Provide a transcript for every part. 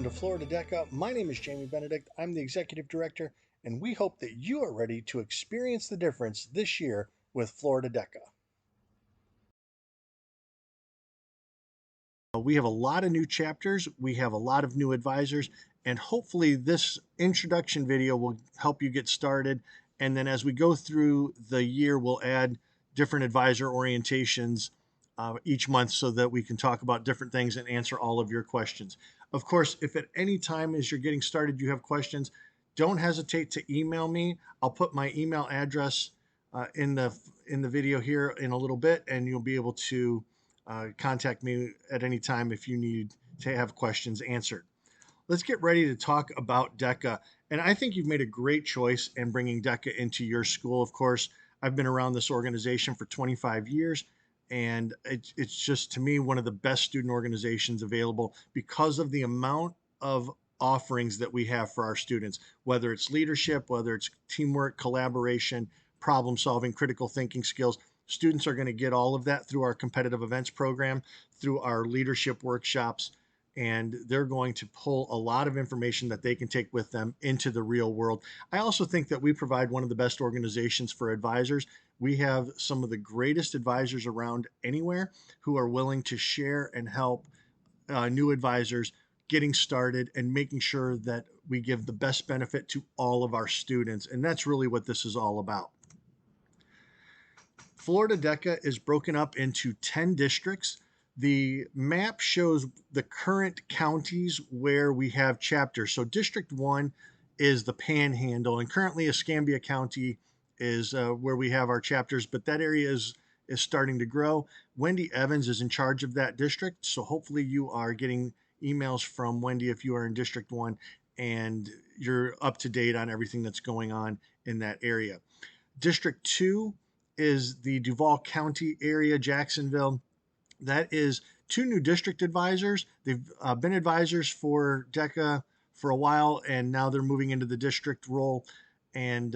welcome to Florida DECA. My name is Jamie Benedict. I'm the Executive Director, and we hope that you are ready to experience the difference this year with Florida DECA. We have a lot of new chapters, we have a lot of new advisors, and hopefully this introduction video will help you get started. And then as we go through the year, we'll add different advisor orientations each month so that we can talk about different things and answer all of your questions. Of course, if at any time as you're getting started you have questions, don't hesitate to email me. I'll put my email address in the video here in a little bit, and you'll be able to contact me at any time if you need to have questions answered. Let's get ready to talk about DECA. And I think you've made a great choice in bringing DECA into your school. Of course, I've been around this organization for 25 years, and it's just, to me, one of the best student organizations available because of the amount of offerings that we have for our students, whether it's leadership, whether it's teamwork, collaboration, problem solving, critical thinking skills. Students are going to get all of that through our competitive events program, through our leadership workshops, and they're going to pull a lot of information that they can take with them into the real world. I also think that we provide one of the best organizations for advisors. We have some of the greatest advisors around anywhere who are willing to share and help new advisors getting started and making sure that we give the best benefit to all of our students. And that's really what this is all about. Florida DECA is broken up into 10 districts. The map shows the current counties where we have chapters. So District 1 is the Panhandle, and currently Escambia County is where we have our chapters, but that area is starting to grow. Wendy Evans is in charge of that district, so hopefully you are getting emails from Wendy if you are in District 1 and you're up to date on everything that's going on in that area. District 2 is the Duval County area, Jacksonville. That is 2 new district advisors. They've been advisors for DECA for a while, and now they're moving into the district role and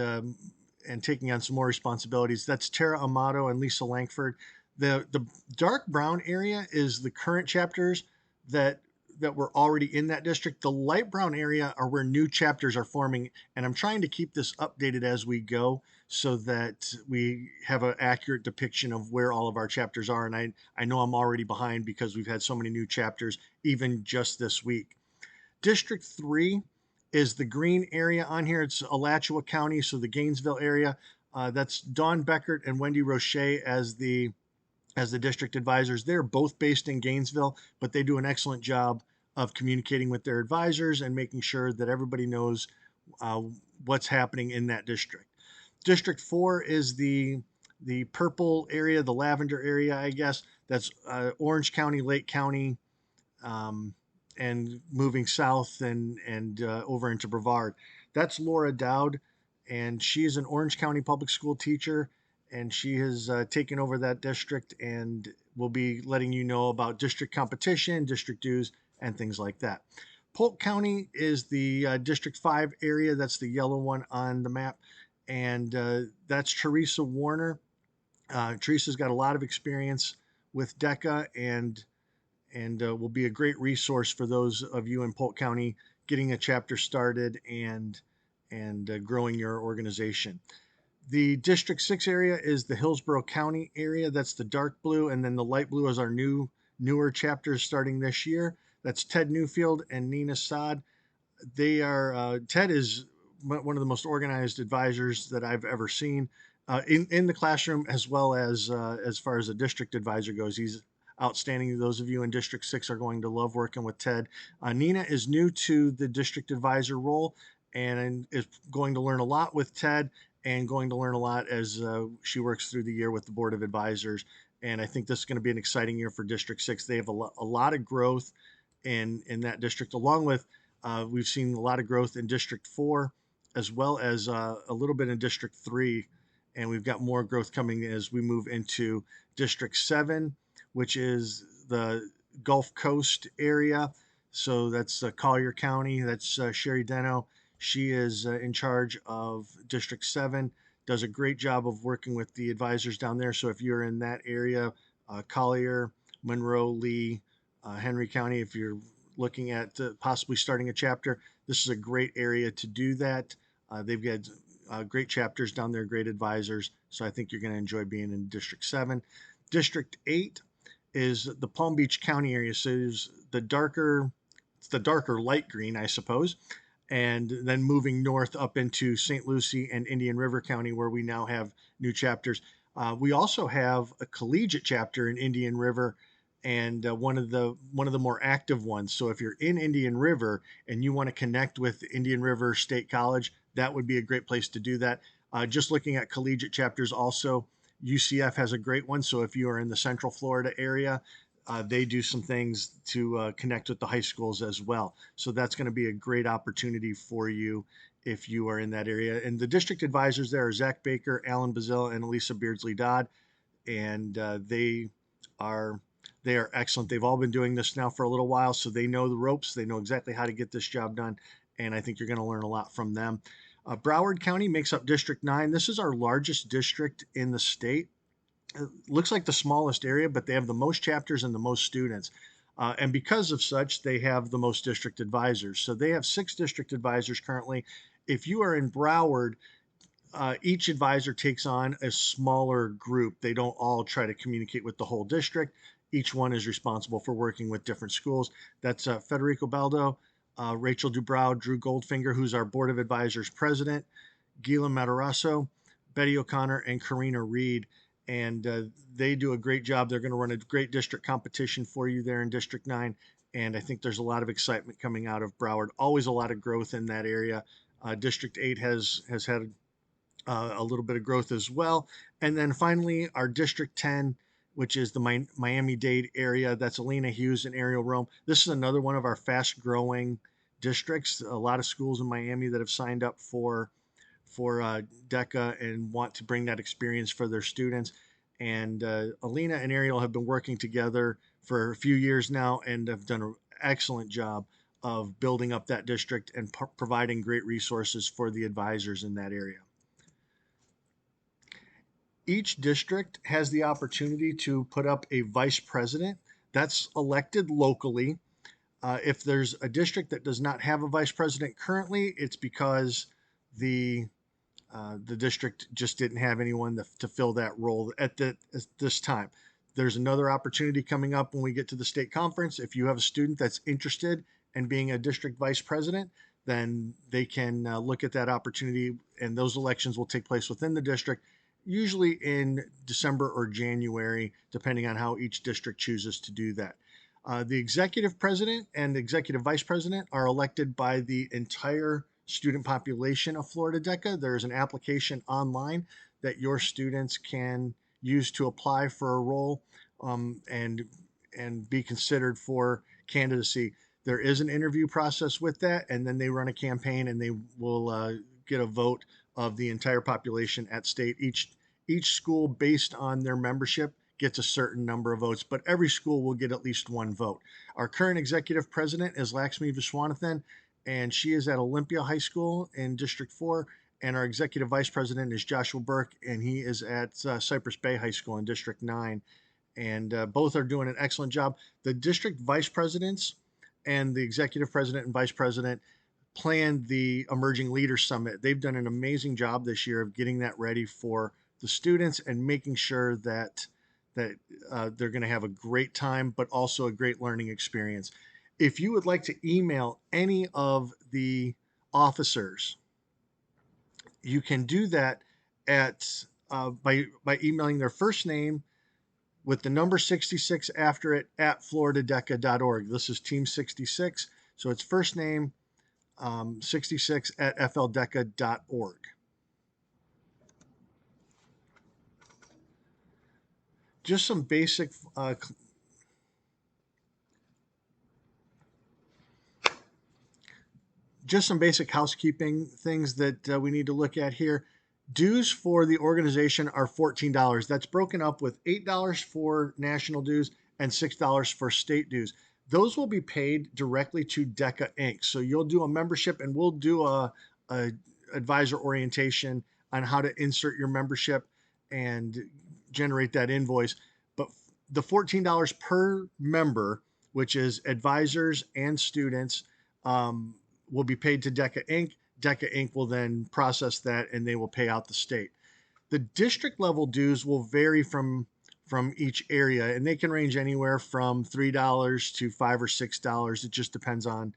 taking on some more responsibilities. That's Tara Amato and Lisa Langford. The dark brown area is the current chapters that were already in that district. The light brown area are where new chapters are forming, and I'm trying to keep this updated as we go so that we have an accurate depiction of where all of our chapters are. And I know I'm already behind because we've had so many new chapters even just this week. District 3 is the green area on here. It's Alachua County, so the Gainesville area. That's Dawn Beckert and Wendy Roche as the district advisors. They're both based in Gainesville, but they do an excellent job of communicating with their advisors and making sure that everybody knows what's happening in that district. District 4 is the purple area, the lavender area, I guess. That's Orange County, Lake County, and moving south and over into Brevard. That's Laura Dowd, and she is an Orange County public school teacher, and she has taken over that district and will be letting you know about district competition, district dues, and things like that. Polk County is the District 5 area. That's the yellow one on the map, and that's Teresa Warner. Teresa's got a lot of experience with DECA and will be a great resource for those of you in Polk County getting a chapter started and growing your organization. The District 6 area is the Hillsborough County area. That's the dark blue, and then the light blue is our newer chapters starting this year. That's Ted Newfield and Nina Saad. They are Ted is one of the most organized advisors that I've ever seen in the classroom, as well as far as a district advisor goes. He's outstanding. Those of you in District 6 are going to love working with Ted. Nina is new to the district advisor role and is going to learn a lot with Ted and going to learn a lot as she works through the year with the Board of Advisors. And I think this is going to be an exciting year for District 6. They have a lot of growth in that district, along with we've seen a lot of growth in District 4, as well as a little bit in District 3. And we've got more growth coming as we move into District 7, which is the Gulf Coast area. So that's Collier County. That's Sherry Deno. She is in charge of District 7, does a great job of working with the advisors down there. So if you're in that area, Collier, Monroe, Lee, Henry County, if you're looking at possibly starting a chapter, this is a great area to do that. They've got great chapters down there, great advisors. So I think you're going to enjoy being in District 7. District 8 is the Palm Beach County area. So it's the darker light green, I suppose. And then moving north up into St. Lucie and Indian River County, where we now have new chapters. We also have a collegiate chapter in Indian River, and one of the more active ones. So if you're in Indian River and you want to connect with Indian River State College, that would be a great place to do that. Just looking at collegiate chapters, also UCF has a great one. So if you are in the Central Florida area, they do some things to connect with the high schools as well. So that's going to be a great opportunity for you if you are in that area. And the district advisors there are Zach Baker, Alan Bazilla, and Elisa Beardsley Dodd, and are they are excellent. They've all been doing this now for a little while, so they know the ropes. They know exactly how to get this job done, and I think you're going to learn a lot from them. Broward County makes up District 9. This is our largest district in the state. It looks like the smallest area, but they have the most chapters and the most students. And because of such, they have the most district advisors. So they have 6 district advisors currently. If you are in Broward, each advisor takes on a smaller group. They don't all try to communicate with the whole district. Each one is responsible for working with different schools. That's Federico Baldo, Rachel Dubrow, Drew Goldfinger, who's our Board of Advisors president, Gila Matarazzo, Betty O'Connor, and Karina Reed. And they do a great job. They're going to run a great district competition for you there in District 9. And I think there's a lot of excitement coming out of Broward. Always a lot of growth in that area. District 8 has had a little bit of growth as well. And then finally, our District 10, which is the Miami-Dade area. That's Alina Hughes and Ariel Rome. This is another one of our fast-growing districts. A lot of schools in Miami that have signed up for DECA and want to bring that experience for their students. And Alina and Ariel have been working together for a few years now and have done an excellent job of building up that district and providing great resources for the advisors in that area. Each district has the opportunity to put up a vice president that's elected locally. If there's a district that does not have a vice president currently, it's because the district just didn't have anyone to fill that role at this time. There's another opportunity coming up when we get to the state conference. If you have a student that's interested in being a district vice president, then they can look at that opportunity, and those elections will take place within the district, usually in December or January, depending on how each district chooses to do that. The executive president and the executive vice president are elected by the entire student population of Florida DECA. There is an application online that your students can use to apply for a role and be considered for candidacy. There is an interview process with that, and then they run a campaign, and they will get a vote of the entire population at state. Each school, based on their membership, gets a certain number of votes, but every school will get at least one vote. Our current executive president is Lakshmi Viswanathan, and she is at Olympia High School in District 4. And our executive vice president is Joshua Burke, and he is at Cypress Bay High School in District 9. And both are doing an excellent job. The district vice presidents and the executive president and vice president planned the Emerging Leaders Summit. They've done an amazing job this year of getting that ready for the students and making sure that they're going to have a great time, but also a great learning experience. If you would like to email any of the officers, you can do that at by emailing their first name with the number 66 after it at floridadeca.org. This is Team 66, so it's first name 66 at fldeca.org. Just some basic housekeeping things that we need to look at here. Dues for the organization are $14. That's broken up with $8 for national dues and $6 for state dues. Those will be paid directly to DECA Inc. So you'll do a membership, and we'll do a advisor orientation on how to insert your membership and generate that invoice. But the $14 per member which is advisors and students will be paid to DECA Inc. DECA Inc. will then process that and they will pay out the state. The district level dues will vary from each area, and they can range anywhere from $3 to $5 or $6. It just depends on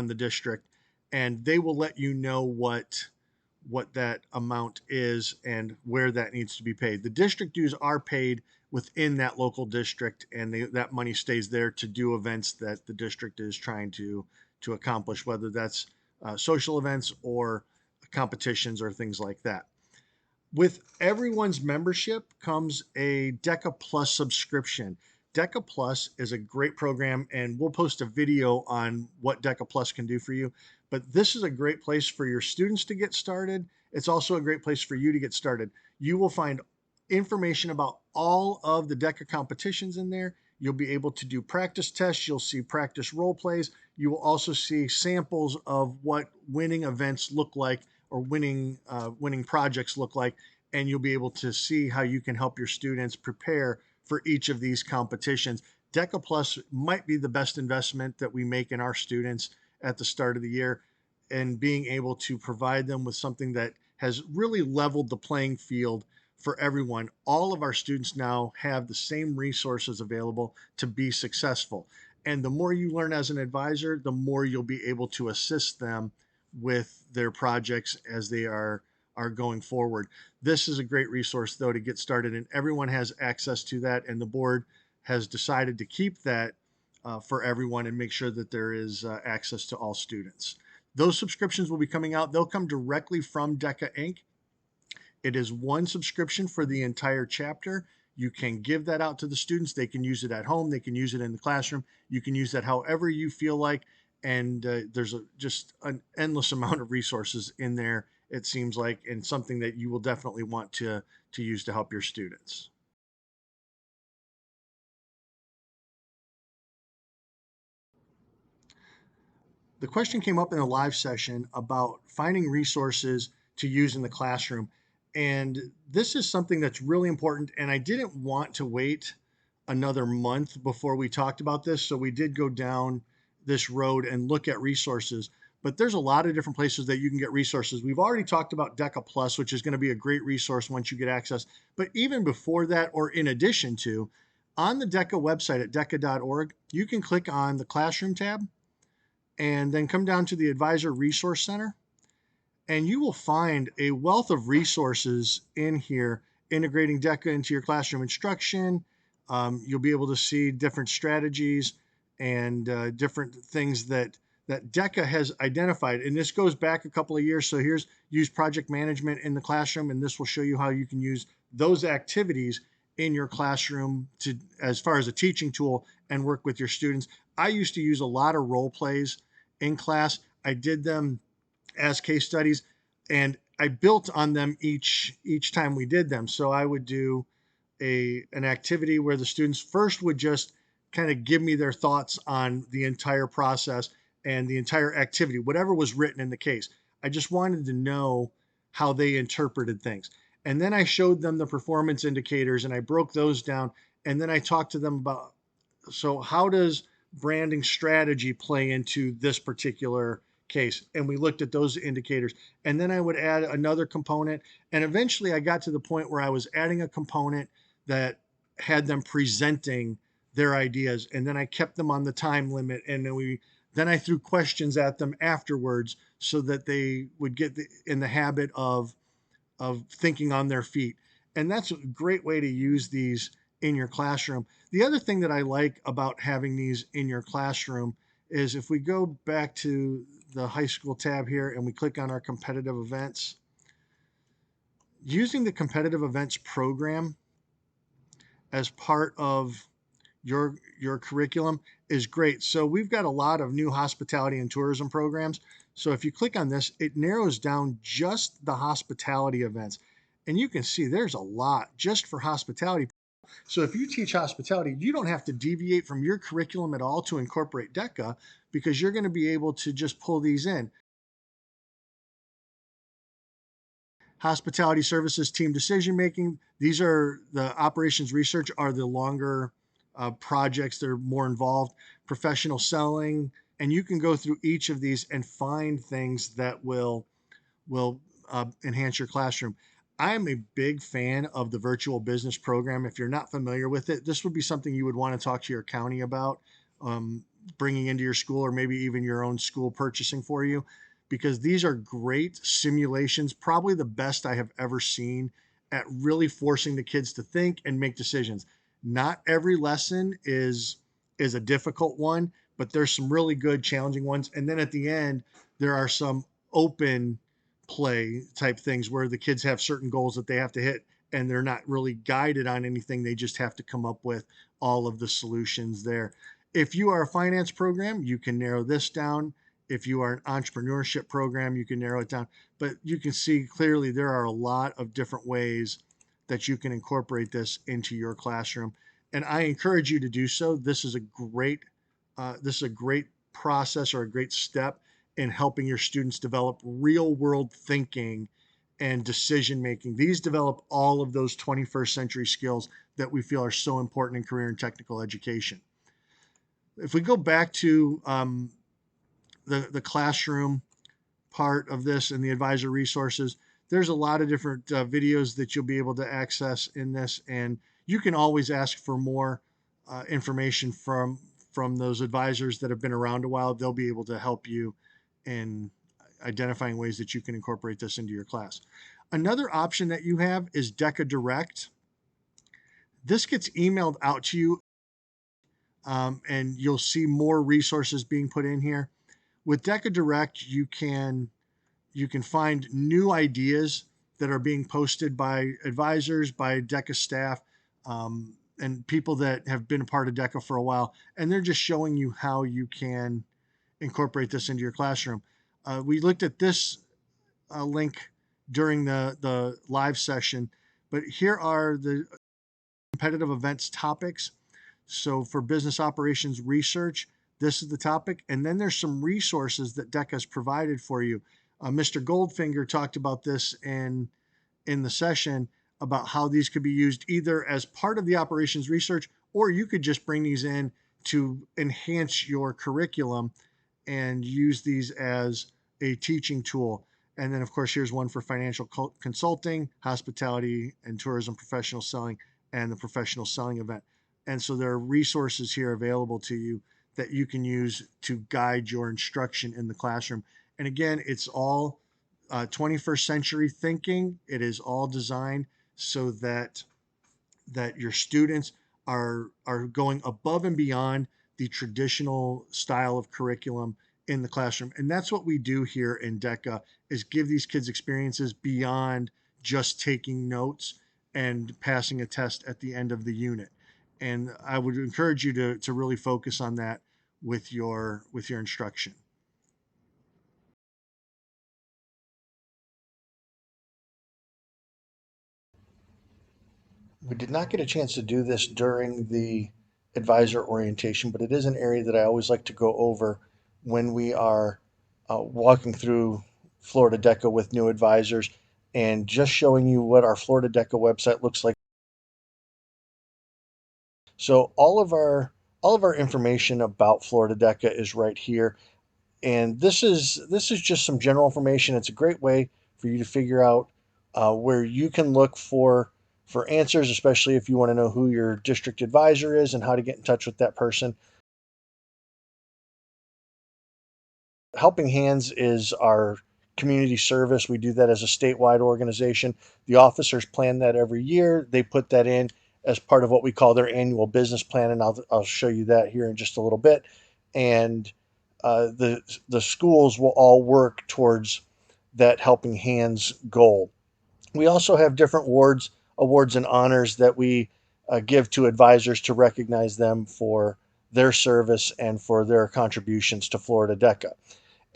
the district, and they will let you know what that amount is and where that needs to be paid. The district dues are paid within that local district, and that money stays there to do events that the district is trying to accomplish, whether that's social events or competitions or things like that. With everyone's membership comes a DECA Plus subscription. DECA Plus is a great program, and we'll post a video on what DECA Plus can do for you. But this is a great place for your students to get started. It's also a great place for you to get started. You will find information about all of the DECA competitions in there. You'll be able to do practice tests. You'll see practice role plays. You will also see samples of what winning events look like, or winning projects look like, and you'll be able to see how you can help your students prepare for each of these competitions. DECA Plus might be the best investment that we make in our students at the start of the year, and being able to provide them with something that has really leveled the playing field for everyone. All of our students now have the same resources available to be successful. And the more you learn as an advisor, the more you'll be able to assist them with their projects as they are going forward. This is a great resource, though, to get started, and everyone has access to that, and the board has decided to keep that for everyone and make sure that there is access to all students. Those subscriptions will be coming out. They'll come directly from DECA Inc. It is one subscription for the entire chapter. You can give that out to the students. They can use it at home. They can use it in the classroom. You can use that however you feel like. And there's just an endless amount of resources in there, it seems like, and something that you will definitely want to use to help your students. The question came up in a live session about finding resources to use in the classroom. And this is something that's really important. And I didn't want to wait another month before we talked about this. So we did go down this road and look at resources. But there's a lot of different places that you can get resources. We've already talked about DECA Plus, which is going to be a great resource once you get access. But even before that, or in addition to, on the DECA website at deca.org, you can click on the Classroom tab and then come down to the Advisor Resource Center, and you will find a wealth of resources in here integrating DECA into your classroom instruction. You'll be able to see different strategies and different things that DECA has identified. And this goes back a couple of years. So here's use project management in the classroom, and this will show you how you can use those activities in your classroom as far as a teaching tool and work with your students. I used to use a lot of role plays in class. I did them as case studies, and I built on them each time we did them. So I would do an activity where the students first would just kind of give me their thoughts on the entire process and the entire activity, whatever was written in the case. I just wanted to know how they interpreted things. And then I showed them the performance indicators and I broke those down. And then I talked to them about, so how does branding strategy play into this particular case? And we looked at those indicators. And then I would add another component. And eventually I got to the point where I was adding a component that had them presenting their ideas. And then I kept them on the time limit. And then I threw questions at them afterwards so that they would get in the habit of thinking on their feet. And that's a great way to use these in your classroom. The other thing that I like about having these in your classroom is if we go back to the high school tab here and we click on our competitive events, using the competitive events program as part of your curriculum is great. So we've got a lot of new hospitality and tourism programs. So if you click on this, it narrows down just the hospitality events. And you can see there's a lot just for hospitality. So if you teach hospitality, you don't have to deviate from your curriculum at all to incorporate DECA, because you're going to be able to just pull these in. Hospitality services, team decision making. These are the operations research are the longer projects that are more involved, professional selling, and you can go through each of these and find things that will enhance your classroom. I'm a big fan of the virtual business program. If you're not familiar with it, this would be something you would want to talk to your county about, um, bringing into your school, or maybe even your own school purchasing for you, because these are great simulations, probably the best I have ever seen at really forcing the kids to think and make decisions. Not every lesson is a difficult one, but there's some really good challenging ones. And then at the end, there are some open play type things where the kids have certain goals that they have to hit, and they're not really guided on anything. They just have to come up with all of the solutions there. If you are a finance program, you can narrow this down. If you are an entrepreneurship program, you can narrow it down. But you can see clearly there are a lot of different ways that you can incorporate this into your classroom. And I encourage you to do so. This is a great process, or a great step in helping your students develop real world thinking and decision making. These develop all of those 21st century skills that we feel are so important in career and technical education. If we go back to the classroom part of this and the advisor resources, there's a lot of different videos that you'll be able to access in this, and you can always ask for more information from those advisors that have been around a while. They'll be able to help you in identifying ways that you can incorporate this into your class. Another option that you have is DECA Direct. This gets emailed out to you, and you'll see more resources being put in here. With DECA Direct, you can find new ideas that are being posted by advisors, by DECA staff, and people that have been a part of DECA for a while, and they're just showing you how you can incorporate this into your classroom. We looked at this link during the live session, but here are the competitive events topics. So for business operations research, this is the topic. And then there's some resources that DECA has provided for you. Mr. Goldfinger talked about this in the session, about how these could be used either as part of the operations research, or you could just bring these in to enhance your curriculum and use these as a teaching tool. And then, of course, here's one for financial consulting, hospitality and tourism professional selling, and the professional selling event. And so there are resources here available to you that you can use to guide your instruction in the classroom. And again, it's all 21st century thinking. It is all designed so that your students are going above and beyond the traditional style of curriculum in the classroom. And that's what we do here in DECA, is give these kids experiences beyond just taking notes and passing a test at the end of the unit. And I would encourage you to really focus on that with your instruction. We did not get a chance to do this during the advisor orientation, but it is an area that I always like to go over when we are walking through Florida DECA with new advisors, and just showing you what our Florida DECA website looks like. So all of our information about Florida DECA is right here. And this is just some general information. It's a great way for you to figure out where you can look for answers, especially if you want to know who your district advisor is and how to get in touch with that person. Helping Hands is our community service. We do that as a statewide organization. The officers plan that every year. They put that in as part of what we call their annual business plan, and I'll show you that here in just a little bit. And the schools will all work towards that Helping Hands goal. We also have different awards and honors that we give to advisors to recognize them for their service and for their contributions to Florida DECA.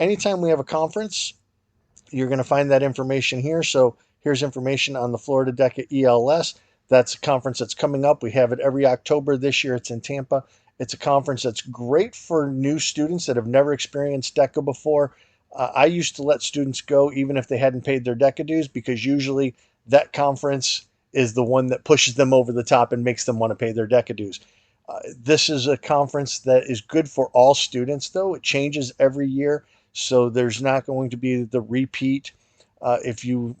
Anytime we have a conference, you're going to find that information here. So here's information on the Florida DECA ELS. That's a conference that's coming up. We have it every October. This year it's in Tampa. It's a conference that's great for new students that have never experienced DECA before. I used to let students go even if they hadn't paid their DECA dues, because usually that conference is the one that pushes them over the top and makes them want to pay their DECA dues. This is a conference that is good for all students, though. It changes every year, so there's not going to be the repeat. If you,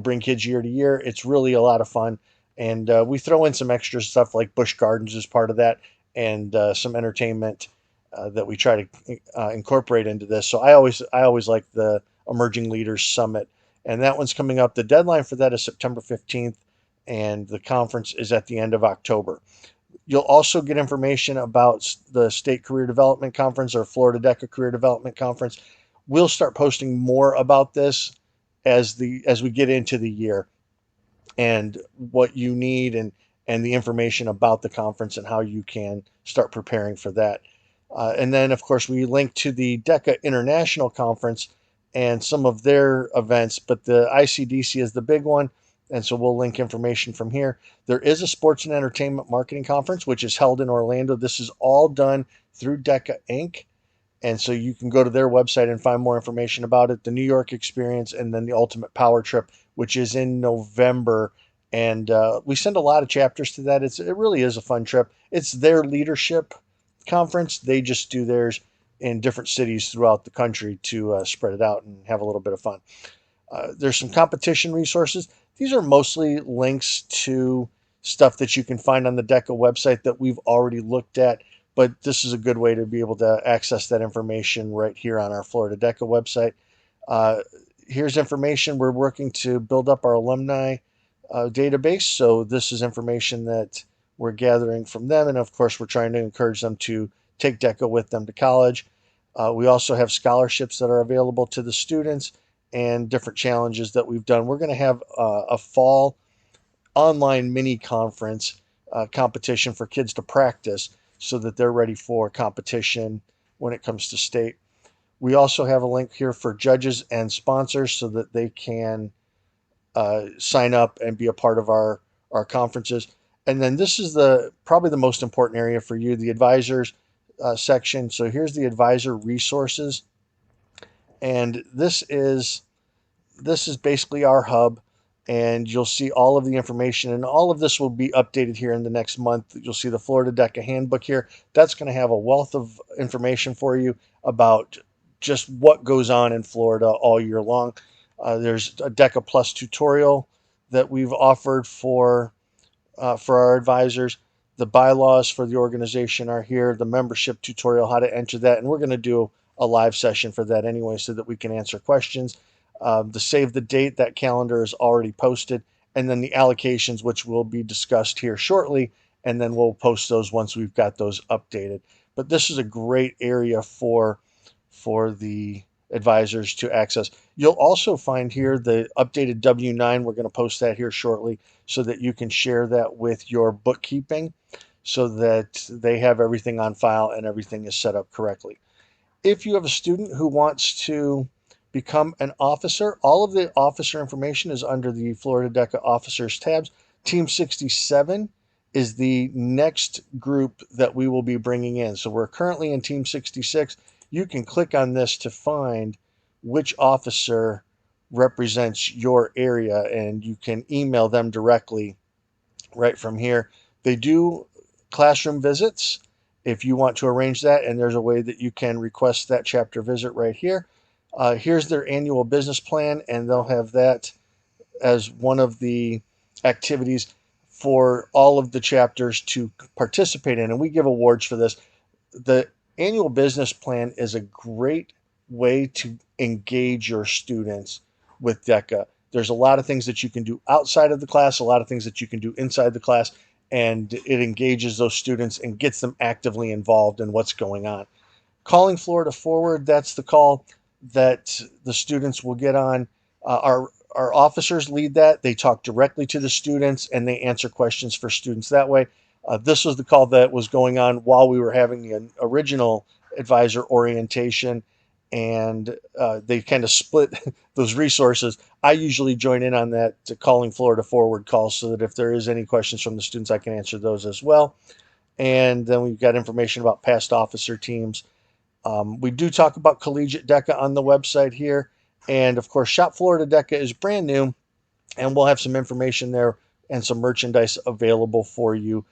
bring kids year to year, it's really a lot of fun. And we throw in some extra stuff like Busch Gardens as part of that, and some entertainment that we try to incorporate into this. So I always like the Emerging Leaders Summit, and that one's coming up. The deadline for that is September 15th, and the conference is at the end of October. You'll also get information about the State Career Development Conference or Florida DECA Career Development Conference. We'll start posting more about this as we get into the year, and what you need, and the information about the conference and how you can start preparing for that. And then, of course, we link to the DECA International Conference and some of their events, but the ICDC is the big one. And so we'll link information from here. There is a Sports and Entertainment Marketing Conference, which is held in Orlando. This is all done through DECA Inc. And so you can go to their website and find more information about it. The New York experience, and then the Ultimate Power Trip, which is in November. And we send a lot of chapters to that. It really is a fun trip. It's their leadership conference. They just do theirs in different cities throughout the country to spread it out and have a little bit of fun. There's some competition resources. These are mostly links to stuff that you can find on the DECA website that we've already looked at, but this is a good way to be able to access that information right here on our Florida DECA website. Uh, Here's information. We're working to build up our alumni database, so this is information that we're gathering from them, and of course we're trying to encourage them to take DECA with them to college. We also have scholarships that are available to the students, and different challenges that we've done. We're going to have a fall online mini conference competition for kids to practice so that they're ready for competition when it comes to state. We also have a link here for judges and sponsors so that they can sign up and be a part of our conferences. And then this is probably the most important area for you, the advisors section. So here's the advisor resources, and this is basically our hub, and you'll see all of the information, and all of this will be updated here in the next month. You'll see the Florida DECA handbook here. That's going to have a wealth of information for you about just what goes on in Florida all year long. There's a DECA Plus tutorial that we've offered for our advisors. The bylaws for the organization are here, the membership tutorial, how to enter that, and we're going to do a live session for that anyway so that we can answer questions. The save the date, that calendar is already posted, and then the allocations, which will be discussed here shortly, and then we'll post those once we've got those updated. But this is a great area for the advisors to access. You'll also find here the updated W-9. We're going to post that here shortly so that you can share that with your bookkeeping so that they have everything on file and everything is set up correctly. If you have a student who wants to become an officer, all of the officer information is under the Florida DECA officers tabs. Team 67 is the next group that we will be bringing in. So we're currently in Team 66. You can click on this to find which officer represents your area, and you can email them directly right from here. They do classroom visits if you want to arrange that, and there's a way that you can request that chapter visit right here. Here's their annual business plan, and they'll have that as one of the activities for all of the chapters to participate in, and we give awards for this. The annual business plan is a great way to engage your students with DECA. There's a lot of things that you can do outside of the class, a lot of things that you can do inside the class, and it engages those students and gets them actively involved in what's going on. Calling Florida Forward, that's the call that the students will get on. Our officers lead that. They talk directly to the students and they answer questions for students that way. This was the call that was going on while we were having the original advisor orientation, and they kind of split those resources. I usually join in on that Calling Florida Forward call so that if there is any questions from the students, I can answer those as well. And then we've got information about past officer teams. We do talk about Collegiate DECA on the website here. And of course, Shop Florida DECA is brand new, and we'll have some information there and some merchandise available for you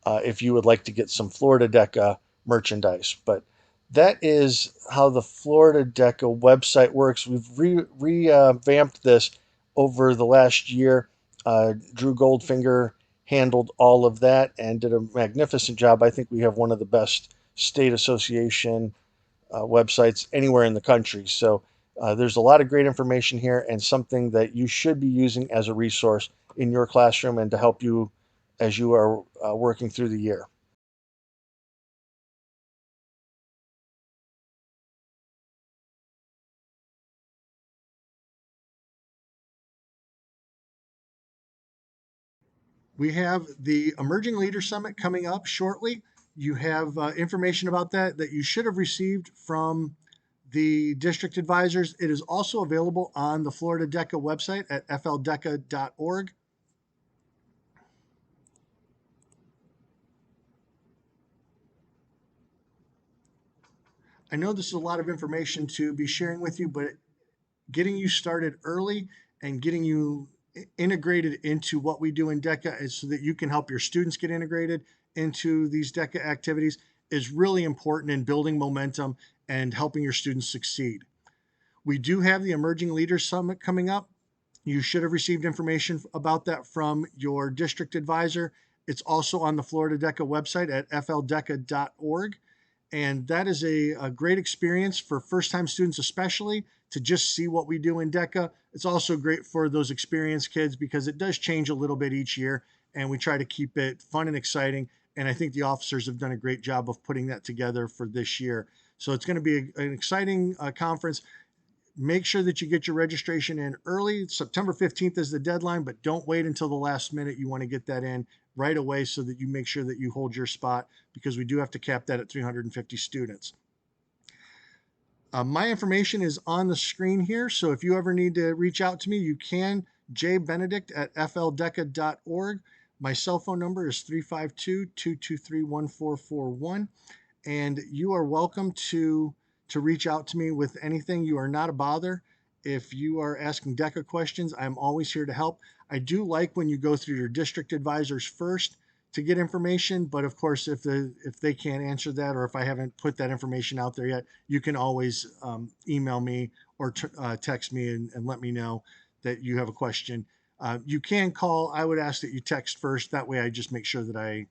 if you would like to get some Florida DECA merchandise. But that is how the Florida DECA website works. We've revamped this over the last year. Drew Goldfinger handled all of that and did a magnificent job. I think we have one of the best state association websites anywhere in the country. So there's a lot of great information here and something that you should be using as a resource in your classroom and to help you as you are working through the year. We have the Emerging Leader Summit coming up shortly. You have information about that you should have received from the district advisors. It is also available on the Florida DECA website at fldeca.org. I know this is a lot of information to be sharing with you, but getting you started early and getting you integrated into what we do in DECA is so that you can help your students get integrated into these DECA activities is really important in building momentum and helping your students succeed. We do have the Emerging Leaders Summit coming up. You should have received information about that from your district advisor. It's also on the Florida DECA website at fldeca.org. And that is a great experience for first time students, especially to just see what we do in DECA. It's also great for those experienced kids because it does change a little bit each year. And we try to keep it fun and exciting. And I think the officers have done a great job of putting that together for this year. So it's going to be an exciting conference. Make sure that you get your registration in early. September 15th is the deadline, but don't wait until the last minute. You want to get that in right away so that you make sure that you hold your spot because we do have to cap that at 350 students. My information is on the screen here, so if you ever need to reach out to me, you can. jbenedict at fldeca.org. My cell phone number is 352-223-1441. And you are welcome to reach out to me with anything. You are not a bother. If you are asking DECA questions, I'm always here to help. I do like when you go through your district advisors first to get information, but of course, if they can't answer that or if I haven't put that information out there yet, you can always email me or text me and let me know that you have a question. You can call. I would ask that you text first. That way, I just make sure that I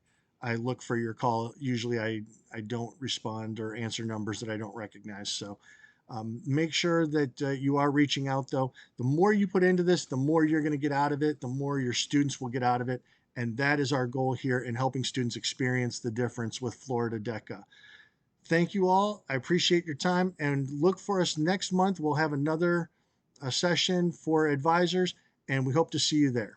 look for your call. Usually I don't respond or answer numbers that I don't recognize. So make sure that you are reaching out though. The more you put into this, the more you're going to get out of it, the more your students will get out of it. And that is our goal here in helping students experience the difference with Florida DECA. Thank you all. I appreciate your time and look for us next month. We'll have another session for advisors and we hope to see you there.